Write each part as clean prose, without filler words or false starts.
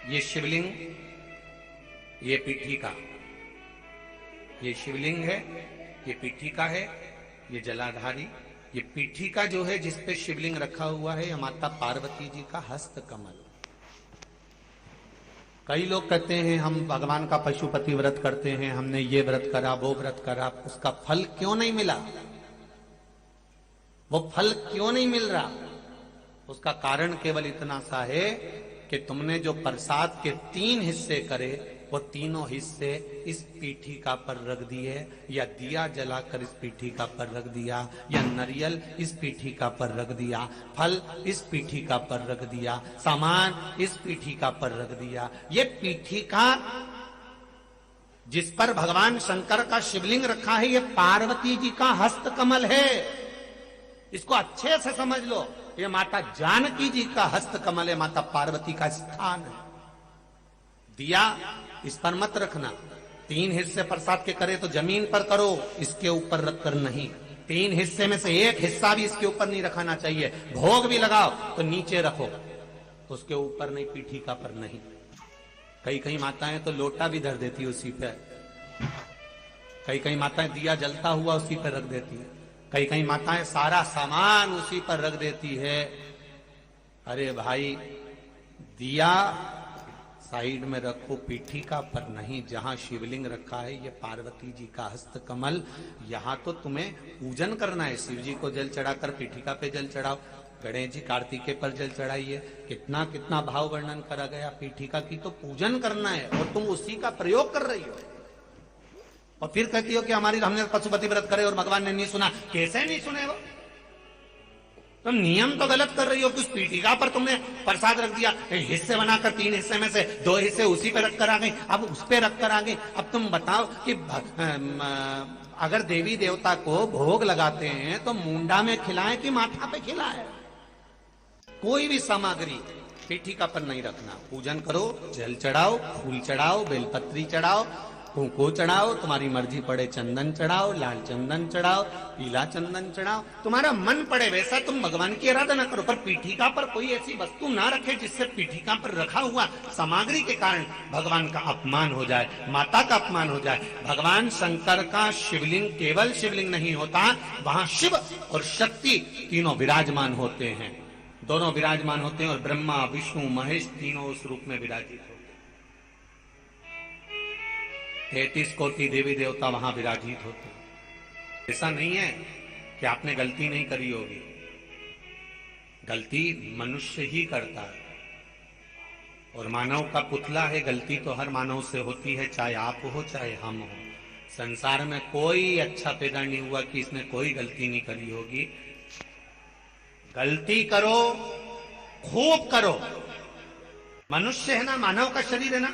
ये शिवलिंग, ये पीठिका, ये शिवलिंग है, ये पीठिका है, ये जलाधारी। ये पीठिका जो है जिस पे शिवलिंग रखा हुआ है, यह माता पार्वती जी का हस्त कमल। कई लोग कहते हैं हम भगवान का पशुपति व्रत करते हैं, हमने ये व्रत करा, वो व्रत करा, उसका फल क्यों नहीं मिला? वो फल क्यों नहीं मिल रहा? उसका कारण केवल इतना सा है कि तुमने जो प्रसाद के 3 हिस्से करे, वो तीनों हिस्से इस पीठिका पर रख दिए, या दिया जलाकर इस पीठिका पर रख दिया, या नारियल इस पीठिका पर रख दिया, फल इस पीठिका पर रख दिया, सामान इस पीठिका पर रख दिया। ये पीठिका जिस पर भगवान शंकर का शिवलिंग रखा है, ये पार्वती जी का हस्त कमल है। इसको अच्छे से समझ लो, ये माता जानकी जी का हस्त कमल है, माता पार्वती का स्थान है। दिया इस पर मत रखना। 3 हिस्से प्रसाद के करे तो जमीन पर करो, इसके ऊपर रखकर नहीं। 3 हिस्से में से 1 हिस्सा भी इसके ऊपर नहीं रखाना चाहिए। भोग भी लगाओ तो नीचे रखो, उसके ऊपर नहीं, पीठिका पर नहीं। कई माताएं तो लोटा भी धर देती है उसी पे। कई माताएं दिया जलता हुआ उसी पर रख देती है। कई माताएं सारा सामान उसी पर रख देती है। अरे भाई, दिया साइड में रखो, पीठिका पर नहीं। जहां शिवलिंग रखा है, ये पार्वती जी का हस्त कमल, यहां तो तुम्हें पूजन करना है। शिव जी को जल चढ़ाकर पीठिका पे जल चढ़ाओ, गणेश जी कार्तिकेय पर जल चढ़ाइए। कितना कितना भाव वर्णन करा गया। पीठिका की तो पूजन करना है और तुम उसी का प्रयोग कर रही हो, और फिर कहती हो कि हमने पशुपति व्रत करे और भगवान ने नहीं सुना। कैसे नहीं सुने? वो तुम नियम तो गलत कर रही हो कि उस पीठिका पर तुमने प्रसाद रख दिया, हिस्से बनाकर 3 हिस्से में से 2 हिस्से उसी पे रख कर आ गई, अब उस पे रख कर आ गई। अब तुम बताओ कि अगर देवी देवता को भोग लगाते हैं तो मुंडा में खिलाएं कि माथा पे खिलाएं? कोई भी सामग्री पीठिका पर नहीं रखना। पूजन करो, जल चढ़ाओ, फूल चढ़ाओ, बेलपत्री चढ़ाओ, कुंकू चढ़ाओ, तुम्हारी मर्जी पड़े चंदन चढ़ाओ, लाल चंदन चढ़ाओ, पीला चंदन चढ़ाओ, तुम्हारा मन पड़े वैसा तुम भगवान की आराधना करो। पर पीठिका पर कोई ऐसी वस्तु ना रखे जिससे पीठिका पर रखा हुआ सामग्री के कारण भगवान का अपमान हो जाए, माता का अपमान हो जाए। भगवान शंकर का शिवलिंग केवल शिवलिंग नहीं होता, वहां शिव और शक्ति तीनों विराजमान होते हैं। दोनों विराजमान होते हैं, और ब्रह्मा विष्णु महेश तीनों उस रूप में विराजित होते हैं। 33 कोटि देवी देवता वहां विराजित होते हैं। ऐसा नहीं है कि आपने गलती नहीं करी होगी, गलती मनुष्य ही करता है, और मानव का पुतला है। गलती तो हर मानव से होती है, चाहे आप हो चाहे हम हो। संसार में कोई अच्छा पैदा नहीं हुआ कि इसने कोई गलती नहीं करी होगी। गलती करो, खूब करो। मनुष्य है ना, मानव का शरीर है ना,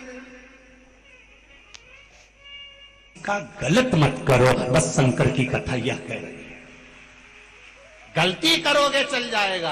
का गलत मत करो। बस शंकर की कथा यह कह रही है, गलती करोगे चल जाएगा।